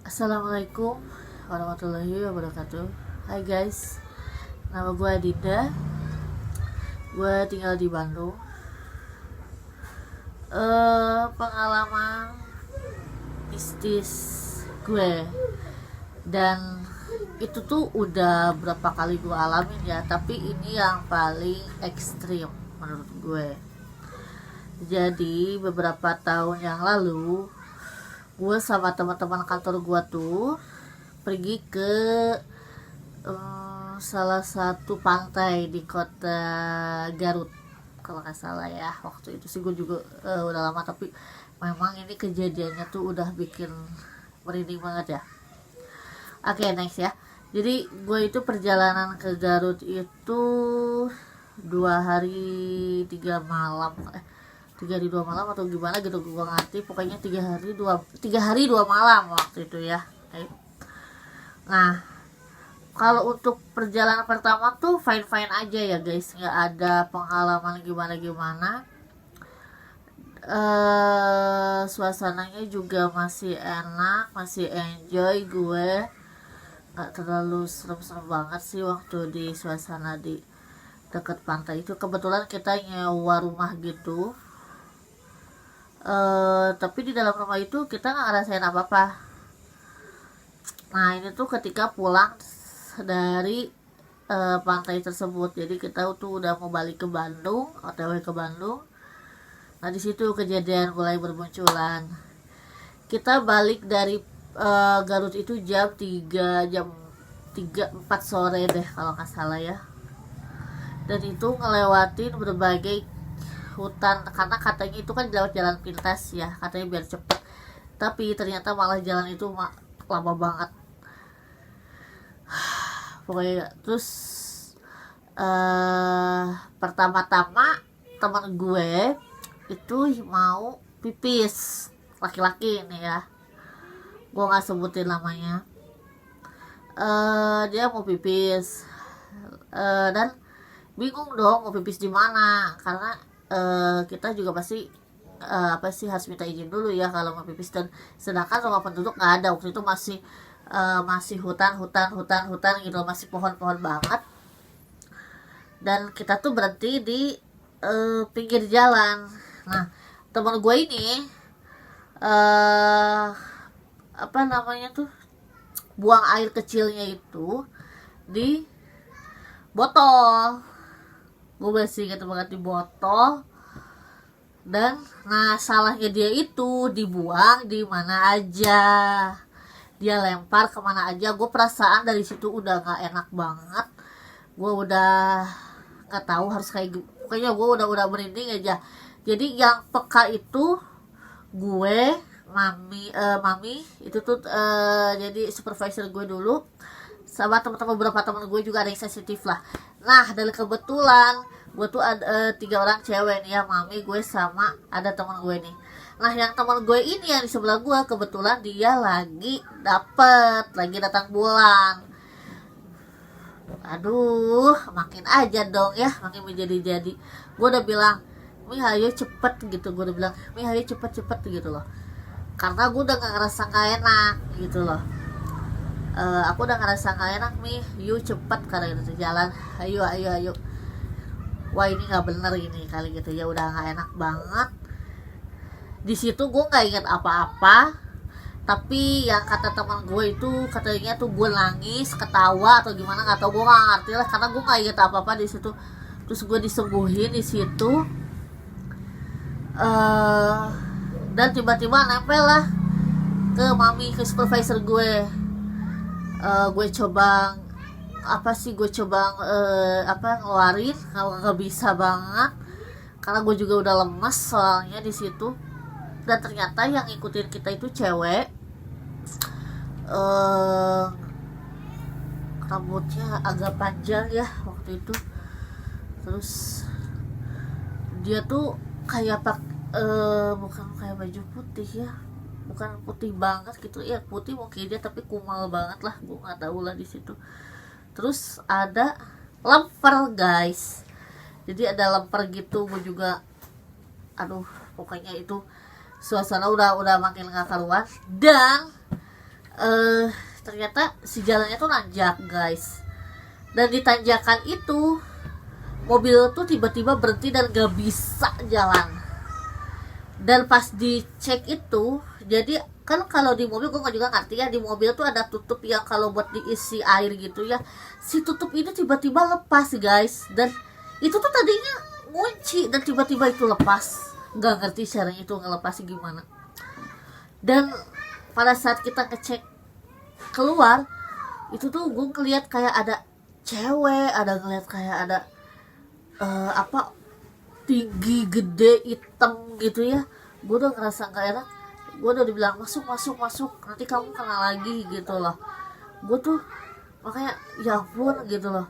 Assalamualaikum warahmatullahi wabarakatuh. Hai guys, nama gue Dinda. Gue tinggal di Bandung. Pengalaman mistis gue, dan itu tuh udah berapa kali gue alamin ya, tapi ini yang paling ekstrim menurut gue. Jadi beberapa tahun yang lalu gue sama teman-teman kantor gue tuh pergi ke salah satu pantai di kota Garut kalau nggak salah ya. Waktu itu sih gue juga udah lama, tapi memang ini kejadiannya tuh udah bikin merinding banget ya. Oke, next ya. Jadi gue itu perjalanan ke Garut itu 2 hari 3 malam, 3 hari 2 malam atau gimana gitu, gue ngerti. Pokoknya 3 hari 2 malam waktu itu ya. Nah, kalau untuk perjalanan pertama tuh fine fine aja ya guys, nggak ada pengalaman gimana gimana. Suasananya juga masih enak, masih enjoy. Gue nggak terlalu serem-serem banget sih waktu di suasana di dekat pantai itu. Kebetulan kita nyewa rumah gitu. Tapi di dalam rumah itu kita nggak ngerasain apa-apa. Nah, ini tuh ketika pulang dari pantai tersebut. Jadi kita tuh udah mau balik ke Bandung, OTW ke Bandung. Nah, di situ kejadian mulai bermunculan. Kita balik dari Garut itu jam 3 4 sore deh kalau nggak salah ya. Dan itu ngelewatin berbagai hutan, karena katanya itu kan lewat jalan pintas ya, katanya biar cepet, tapi ternyata malah jalan itu lama banget pokoknya. Terus pertama-tama teman gue itu mau pipis, laki-laki ini ya, gue nggak sebutin namanya. Dia mau pipis, dan bingung dong mau pipis di mana, karena kita juga pasti harus minta izin dulu ya kalau mau pipis. Dan sedangkan rumah penduduk nggak ada waktu itu, masih hutan gitu, masih pohon-pohon banget. Dan kita tuh berhenti di pinggir jalan. Nah, teman gue ini apa namanya tuh, buang air kecilnya itu di botol. Gue masih ingat banget, di botol. Dan nah, salahnya dia itu dibuang di mana aja, dia lempar kemana aja. Gue perasaan dari situ udah nggak enak banget. Gue udah nggak tahu harus kayak, pokoknya gue udah merinding aja. Jadi yang peka itu gue, mami itu tuh jadi supervisor gue dulu, sama teman-teman, beberapa teman gue juga ada yang sensitif lah. Nah, dari kebetulan gue tuh ada 3 orang cewek nih ya, mami, gue, sama ada teman gue nih. Nah, yang teman gue ini yang di sebelah gue, kebetulan dia lagi datang bulan. Aduh, makin aja dong ya, makin menjadi-jadi. Gue udah bilang, Mi ayo cepet gitu, gue udah bilang, Mi ayo cepet gitu loh, karena gue udah gak ngerasa gak enak gitu loh. Aku udah ngerasa gak enak, Mi, yuk cepet, karena gitu, jalan, ayo. Wah, ini nggak bener ini kali gitu ya, udah nggak enak banget. Di situ gue nggak ingat apa-apa, tapi yang kata teman gue itu katanya tuh gue nangis, ketawa atau gimana nggak tahu, gue nggak ngerti lah, karena gue nggak ingat apa-apa di situ. Terus gue disembuhin di situ, dan tiba-tiba nempel lah ke mami, ke supervisor gue. Gue coba ngeluarin, nggak bisa banget, karena gue juga udah lemas soalnya di situ. Dan ternyata yang ikutin kita itu cewek, rambutnya agak panjang ya waktu itu. Terus dia tuh kayak bukan kayak baju putih ya, bukan putih banget gitu ya, putih mungkin dia, tapi kumal banget lah, gue nggak tahu lah di situ. Terus ada lemper guys, jadi ada lemper gitu. Gue juga, aduh, pokoknya itu suasana udah makin gak karuan. Dan eh ternyata si jalannya tuh nanjak guys, dan di tanjakan itu mobil tuh tiba-tiba berhenti dan gak bisa jalan. Dan pas dicek itu, jadi kan kalau di mobil gue juga ngerti ya, di mobil tuh ada tutup yang kalau buat diisi air gitu ya, si tutup ini tiba-tiba lepas guys, dan itu tuh tadinya ngunci dan tiba-tiba itu lepas, nggak ngerti caranya itu ngelepasnya gimana. Dan pada saat kita ngecek keluar itu tuh gue ngeliat kayak ada cewek, ada ngeliat kayak ada apa tinggi gede hitam gitu ya. Gue udah ngerasa gak enak, gue udah dibilang masuk masuk masuk, nanti kamu kena lagi gitu loh. Gue tuh makanya ya ampun gitu loh,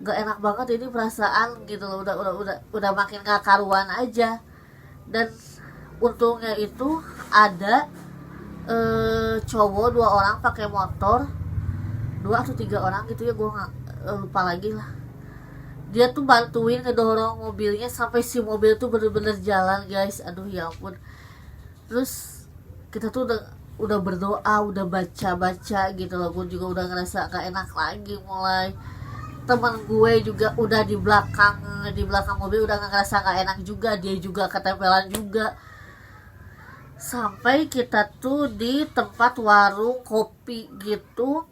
gak enak banget ini perasaan gitu loh, udah makin gak karuan aja. Dan untungnya itu ada cowok 2 orang pakai motor, 2 atau 3 orang gitu ya, gue nggak lupa lagi lah. Dia tuh bantuin ngedorong mobilnya sampai si mobil tuh bener-bener jalan guys. Aduh ya ampun. Terus kita tuh udah berdoa, udah baca gitu loh. Gue juga udah ngerasa gak enak lagi mulai. Teman gue juga udah di belakang mobil udah ngerasa gak enak juga, dia juga ketempelan juga. Sampai kita tuh di tempat warung kopi gitu.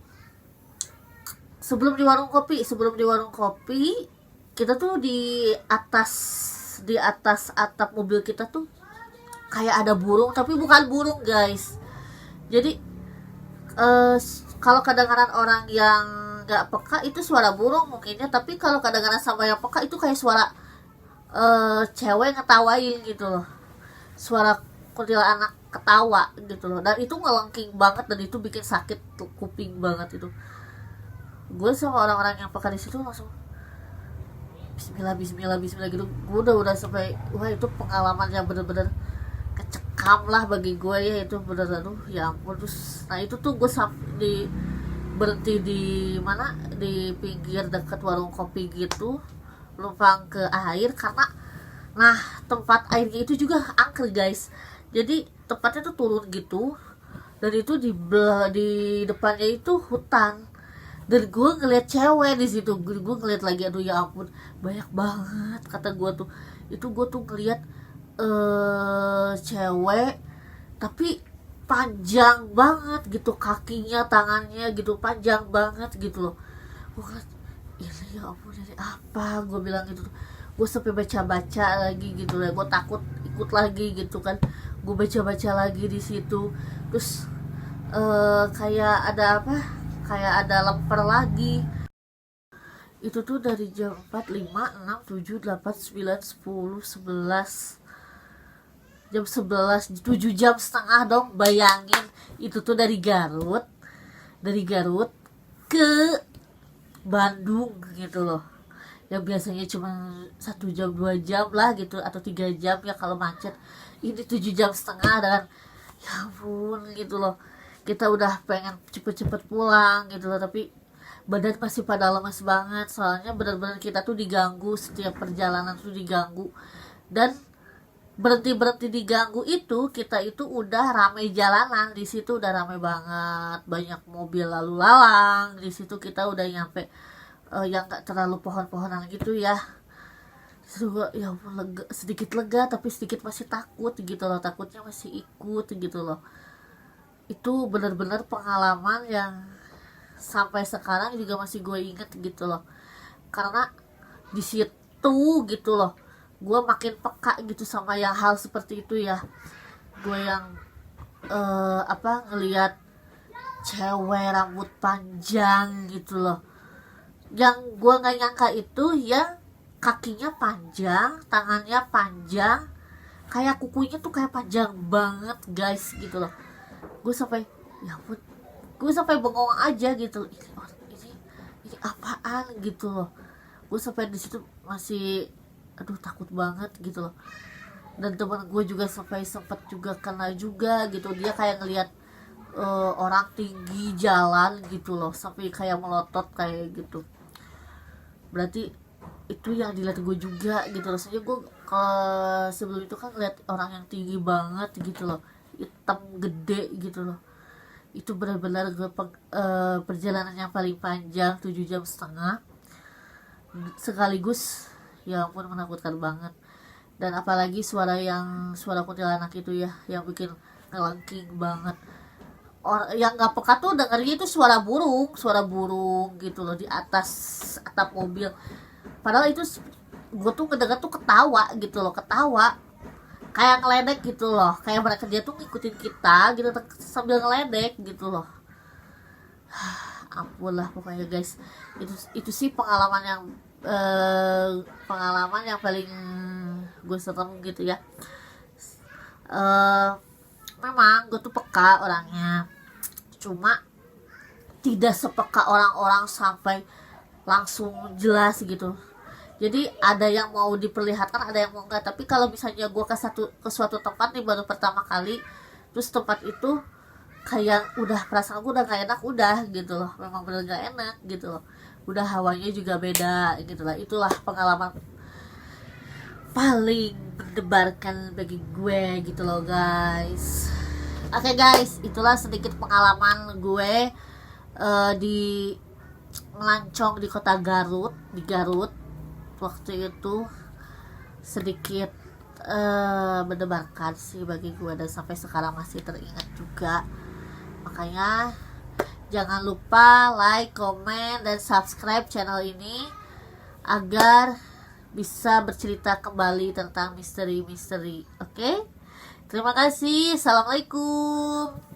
Sebelum di warung kopi kita tuh di atas atap mobil kita tuh kayak ada burung, tapi bukan burung guys. Jadi kalau kedengaran orang yang nggak peka itu suara burung mungkinnya, tapi kalau kedengaran sama yang peka itu kayak suara cewek ngetawain gitu loh, suara kuntilanak ketawa gitu loh. Dan itu ngelengking banget dan itu bikin sakit tuh kuping banget itu. Gue sama orang-orang yang peka di situ langsung Bismillah Bismillah Bismillah gitu. Gue udah sampai wah itu pengalaman yang bener-bener kecekam lah bagi gue ya, itu bener. Aduh ya ampun. Terus nah itu tuh gue sampai berhenti di mana, di pinggir dekat warung kopi gitu, numpang ke air karena nah tempat airnya itu juga angker guys. Jadi tempatnya tuh turun gitu, dan itu di depannya itu hutan. Dan gue ngeliat cewek di situ, gue ngeliat lagi, aduh ya ampun banyak banget kata gue tuh. Itu gue tuh ngeliat cewek tapi panjang banget gitu, kakinya tangannya gitu panjang banget gitu loh. Gue ngeliat ini ya ampun ini apa, gue bilang gitu. Gue sampai baca lagi gitu lah, gue takut ikut lagi gitu kan. Gue baca lagi di situ. Terus kayak ada apa, kayak ada lemper lagi. Itu tuh dari jam 4, 5, 6, 7, 8, 9, 10, 11, jam 11, 7 jam setengah dong, bayangin. Itu tuh dari Garut ke Bandung gitu loh, yang biasanya cuma 1 jam 2 jam lah gitu, atau 3 jam ya kalau macet. Ini 7 jam setengah, dan ya ampun gitu loh. Kita udah pengen cepet-cepet pulang gitu loh, tapi badan masih pada lemas banget. Soalnya benar-benar kita tuh diganggu, setiap perjalanan tuh diganggu. Dan berhenti diganggu itu, kita itu udah ramai jalanan di situ, udah ramai banget, banyak mobil lalu lalang di situ. Kita udah nyampe yang gak terlalu pohon-pohonan gitu ya. Ya sedikit lega, tapi sedikit masih takut gitu loh, takutnya masih ikut gitu loh. Itu benar-benar pengalaman yang sampai sekarang juga masih gue inget gitu loh, karena di situ gitu loh gue makin peka gitu sama yang hal seperti itu ya. Gue yang ngelihat cewek rambut panjang gitu loh, yang gue nggak nyangka itu ya, kakinya panjang, tangannya panjang, kayak kukunya tuh kayak panjang banget guys gitu loh. Gue sampai ya ampun, gue sampai bengong aja gitu, ini apaan gitu loh. Gue sampai di situ masih aduh takut banget gitu loh. Dan teman gue juga sampai sempat juga kena juga gitu, dia kayak ngelihat orang tinggi jalan gitu loh, sampai kayak melotot kayak gitu. Berarti itu yang dilihat gue juga gitu loh. Soalnya gue sebelum itu kan ngeliat orang yang tinggi banget gitu loh, hitam gede gitu loh. Itu benar-benar perjalanan yang paling panjang, 7,5 jam sekaligus. Ya ampun, menakutkan banget. Dan apalagi suara kuntilanak itu ya, yang bikin ngelengking banget. Yang nggak peka tuh dengarnya itu suara burung gitu loh di atas atap mobil. Padahal itu gue tuh ngedenger tuh ketawa gitu loh, ketawa kayak ngeledek gitu loh, kayak mereka dia tuh ngikutin kita gitu sambil ngeledek gitu loh. Ampun lah pokoknya guys, itu sih pengalaman yang paling gue serem gitu ya. Memang gue tuh peka orangnya, cuma tidak sepeka orang-orang sampai langsung jelas gitu. Jadi ada yang mau diperlihatkan, ada yang mau enggak. Tapi kalau misalnya gue ke suatu tempat nih baru pertama kali, terus tempat itu kayak udah perasaan gue udah gak enak udah gitu loh, memang bener gak enak gitu loh, udah hawanya juga beda gitu lah. Itulah pengalaman paling mendebarkan bagi gue gitu loh guys. Oke guys, itulah sedikit pengalaman gue di melancong di kota Garut, di Garut waktu itu. Sedikit mendebarkan sih bagi gue dan sampai sekarang masih teringat juga. Makanya jangan lupa like, komen, dan subscribe channel ini agar bisa bercerita kembali tentang misteri-misteri. Oke? Terima kasih. Assalamualaikum.